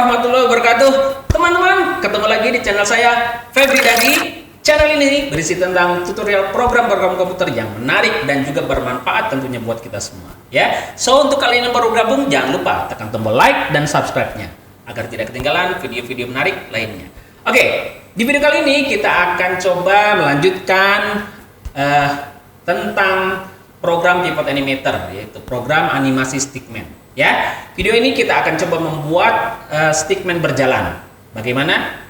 warahmatullahi wabarakatuh. Teman-teman, ketemu lagi di channel saya, Febri Dadi. Channel ini berisi tentang tutorial program-program komputer yang menarik dan juga bermanfaat tentunya buat kita semua. Ya, so untuk kalian yang baru gabung, jangan lupa tekan tombol like dan subscribe-nya agar tidak ketinggalan video-video menarik lainnya. Oke, di video kali ini kita akan coba melanjutkan tentang program pivot animator, yaitu program animasi stickman. Ya, video ini kita akan coba membuat stickman berjalan. Bagaimana?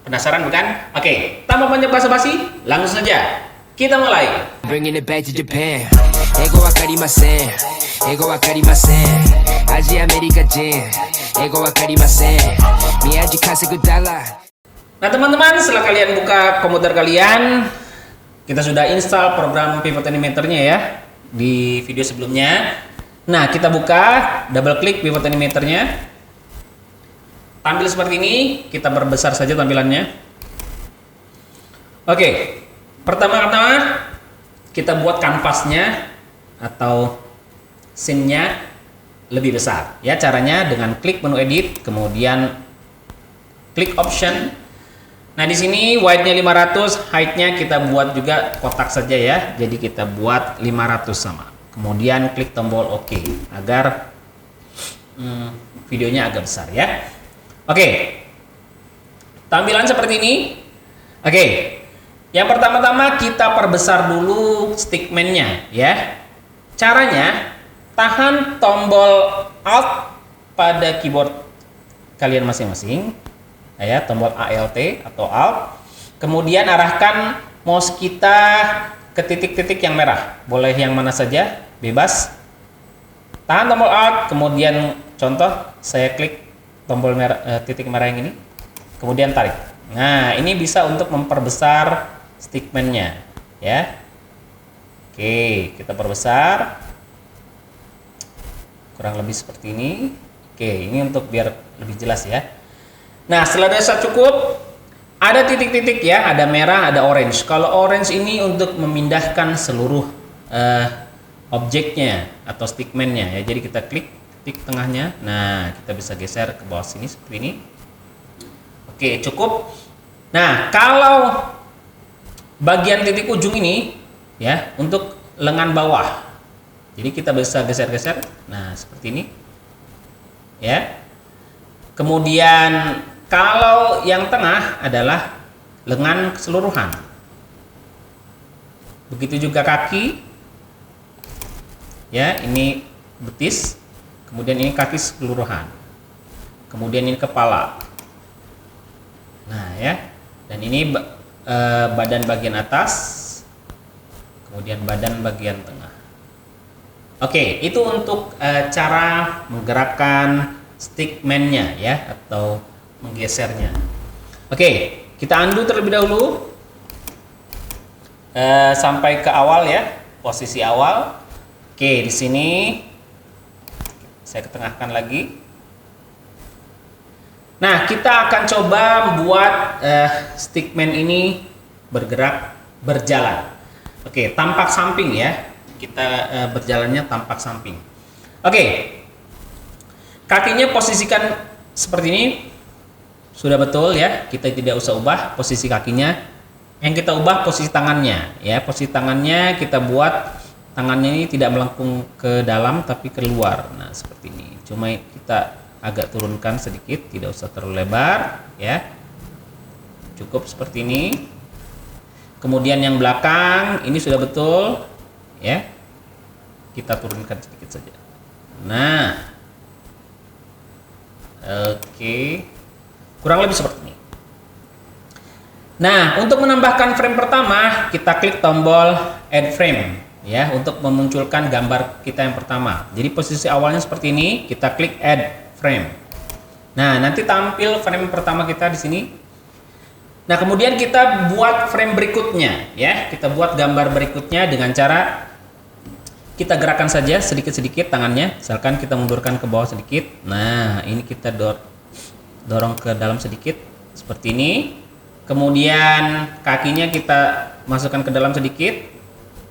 Penasaran bukan? Oke, tanpa banyak basa-basi, langsung saja kita mulai. Bringing it back to Japan. Ego wakarimasen. Ego wakarimasen. Asia Amerika Jin. Ego wakarimasen. Miyaji kasegu dollar. Nah, teman-teman, setelah kalian buka komputer kalian, kita sudah install program pivot animatornya ya di video sebelumnya. Nah, kita buka, double klik pivot animatornya. Tampil seperti ini, kita perbesar saja tampilannya. Oke, pertama-tama kita buat kanvasnya atau scene-nya lebih besar. Ya, caranya dengan klik menu edit, kemudian klik option. Nah, di sini width-nya 500, height-nya kita buat juga kotak saja ya. Jadi kita buat 500 sama. Kemudian klik tombol OK agar videonya agak besar ya. Oke, tampilan seperti ini. Oke, yang pertama-tama kita perbesar dulu stickman-nya ya. Caranya, tahan tombol Alt pada keyboard kalian masing-masing ya, tombol Alt atau Alt. Kemudian arahkan mouse kita ke titik-titik yang merah. Boleh yang mana saja, bebas. Tahan tombol Alt, kemudian contoh saya klik tombol merah, titik merah yang ini, kemudian tarik. Nah, ini bisa untuk memperbesar stickman-nya ya. Oke, kita perbesar kurang lebih seperti ini. Oke, ini untuk biar lebih jelas ya. Nah, setelah sudah cukup, ada titik-titik ya, ada merah, ada orange. Kalau orange ini untuk memindahkan seluruh objeknya atau stickman-nya ya. Jadi kita klik titik tengahnya. Nah, kita bisa geser ke bawah sini seperti ini. Oke, cukup. Nah, kalau bagian titik ujung ini ya, untuk lengan bawah. Jadi kita bisa geser-geser. Nah, seperti ini. Ya. Kemudian kalau yang tengah adalah lengan keseluruhan. Begitu juga kaki. Ya, ini betis. Kemudian ini kaki keseluruhan. Kemudian ini kepala. Nah, ya. Dan ini badan bagian atas. Kemudian badan bagian tengah. Oke, itu untuk cara menggerakkan stickman-nya ya, atau menggesernya. Oke, kita undo terlebih dahulu sampai ke awal ya, posisi awal. Oke, di sini saya ketengahkan lagi. Nah, kita akan coba membuat stickman ini bergerak, berjalan. Oke, tampak samping ya. Kita berjalannya tampak samping. Oke, kakinya posisikan seperti ini. Sudah betul ya. Kita tidak usah ubah posisi kakinya. Yang kita ubah posisi tangannya ya. Posisi tangannya kita buat tangannya ini tidak melengkung ke dalam tapi keluar. Nah, seperti ini. Cuma kita agak turunkan sedikit, tidak usah terlalu lebar ya. Cukup seperti ini. Kemudian yang belakang ini sudah betul ya. Kita turunkan sedikit saja. Nah. Oke. Kurang lebih seperti ini. Nah, untuk menambahkan frame pertama, kita klik tombol add frame ya, untuk memunculkan gambar kita yang pertama. Jadi posisi awalnya seperti ini, kita klik add frame. Nah, nanti tampil frame pertama kita di sini. Nah, kemudian kita buat frame berikutnya ya. Kita buat gambar berikutnya dengan cara kita gerakkan saja sedikit-sedikit tangannya. Misalkan kita mundurkan ke bawah sedikit. Nah, ini kita dorong ke dalam sedikit seperti ini. Kemudian kakinya kita masukkan ke dalam sedikit.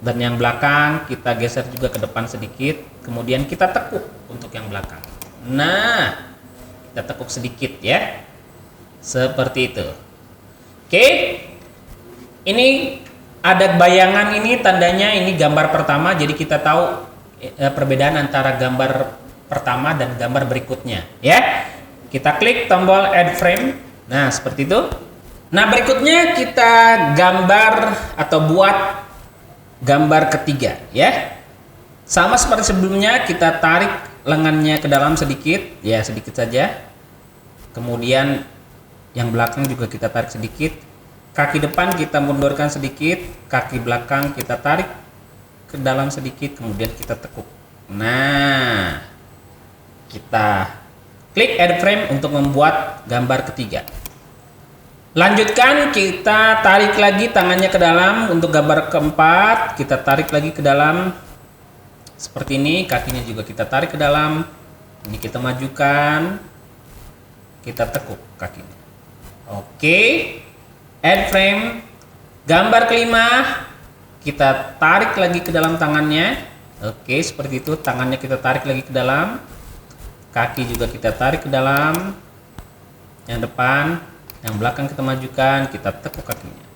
Dan yang belakang kita geser juga ke depan sedikit. Kemudian kita tekuk untuk yang belakang. Nah, kita tekuk sedikit ya. Seperti itu. Oke. Ini ada bayangan ini, tandanya ini gambar pertama, jadi kita tahu perbedaan antara gambar pertama dan gambar berikutnya ya. Kita klik tombol add frame. Nah, seperti itu. Nah, berikutnya kita gambar atau buat gambar ketiga ya. Sama seperti sebelumnya, kita tarik lengannya ke dalam sedikit ya, sedikit saja. Kemudian yang belakang juga kita tarik sedikit. Kaki depan kita mundurkan sedikit, kaki belakang kita tarik ke dalam sedikit, kemudian kita tekuk. Nah, kita klik add frame untuk membuat gambar ketiga. Lanjutkan, kita tarik lagi tangannya ke dalam untuk gambar keempat, kita tarik lagi ke dalam seperti ini, kakinya juga kita tarik ke dalam. Ini kita majukan, kita tekuk kakinya. Oke. Add frame, gambar kelima, kita tarik lagi ke dalam tangannya. Oke, seperti itu, tangannya kita tarik lagi ke dalam, kaki juga kita tarik ke dalam, yang depan, yang belakang kita majukan, kita tekuk kakinya.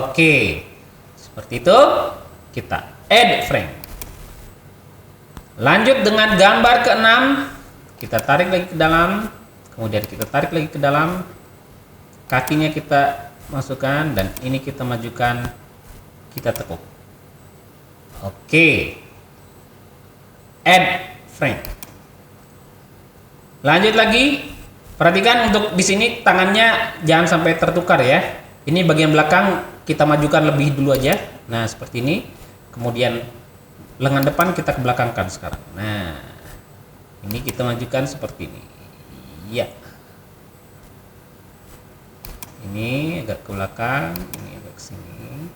Oke, seperti itu, kita add frame. Lanjut dengan gambar keenam, kita tarik lagi ke dalam, kemudian kita tarik lagi ke dalam, kakinya kita masukkan dan ini kita majukan, kita tekuk. Oke. Add frame. Lanjut lagi. Perhatikan untuk di sini tangannya jangan sampai tertukar ya. Ini bagian belakang kita majukan lebih dulu aja. Nah, seperti ini. Kemudian lengan depan kita kebelakangkan sekarang. Nah, ini kita majukan seperti ini. Ya. Ini agak ke belakang, ini agak ke sini.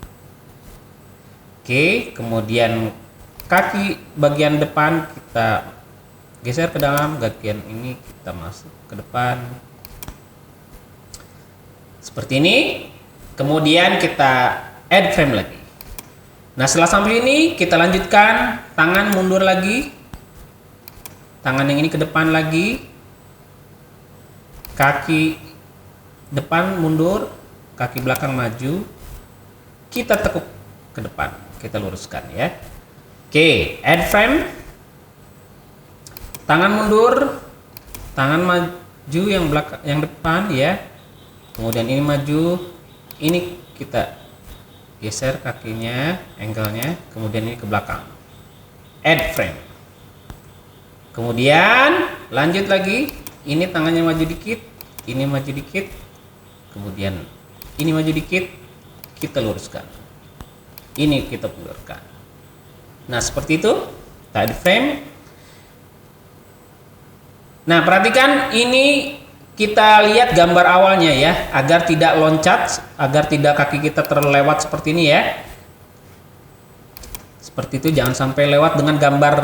Oke, kemudian kaki bagian depan kita geser ke dalam, bagian ini kita masuk ke depan. Seperti ini. Kemudian kita add frame lagi. Nah, setelah sampai ini kita lanjutkan, tangan mundur lagi. Tangan yang ini ke depan lagi. Kaki depan mundur, kaki belakang maju, kita tekuk ke depan, kita luruskan ya. Oke, add frame, tangan mundur, tangan maju yang belakang, yang depan ya, kemudian ini maju, ini kita geser kakinya, angle-nya, kemudian ini ke belakang, add frame. Kemudian lanjut lagi, ini tangannya maju dikit, ini maju dikit, kemudian ini maju dikit, kita luruskan, ini kita mundurkan. Nah, seperti itu tadi frame. Nah, perhatikan ini, kita lihat gambar awalnya ya, agar tidak loncat, agar tidak kaki kita terlewat seperti ini ya. Seperti itu, jangan sampai lewat dengan gambar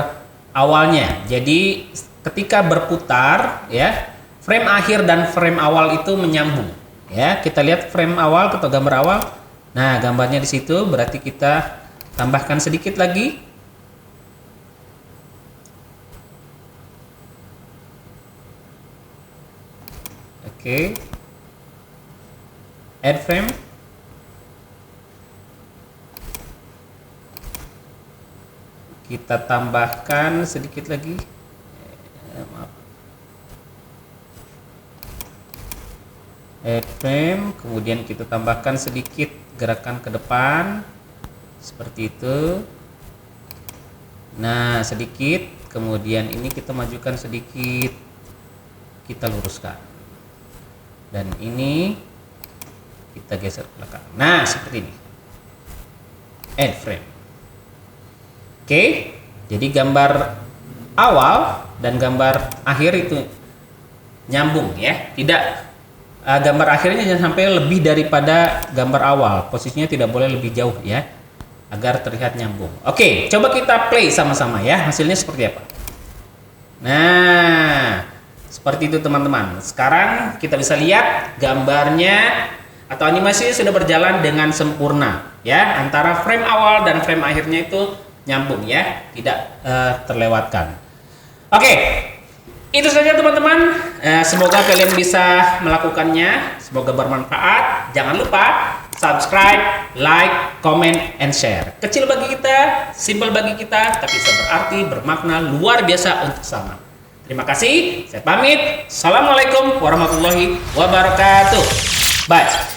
awalnya. Jadi ketika berputar ya, frame akhir dan frame awal itu menyambung. Ya, kita lihat frame awal atau gambar awal. Nah, gambarnya di situ, berarti kita tambahkan sedikit lagi. Oke. Add frame. Kita tambahkan sedikit lagi. Maaf. Add frame, kemudian kita tambahkan sedikit gerakan ke depan seperti itu. Nah, sedikit, kemudian ini kita majukan sedikit, kita luruskan, dan ini kita geser ke belakang. Nah, seperti ini. Add frame. Oke, jadi gambar awal dan gambar akhir itu nyambung ya, tidak gambar akhirnya jangan sampai lebih daripada gambar awal, posisinya tidak boleh lebih jauh ya, agar terlihat nyambung. Oke, coba kita play sama-sama ya, hasilnya seperti apa. Nah, seperti itu teman-teman. Sekarang kita bisa lihat gambarnya atau animasinya sudah berjalan dengan sempurna ya, antara frame awal dan frame akhirnya itu nyambung ya, tidak terlewatkan. Oke, itu saja teman-teman Semoga kalian bisa melakukannya. Semoga bermanfaat. Jangan lupa subscribe, like, comment, and share. Kecil bagi kita, simple bagi kita, tapi berarti bermakna luar biasa untuk sama. Terima kasih. Saya pamit. Assalamualaikum warahmatullahi wabarakatuh. Bye.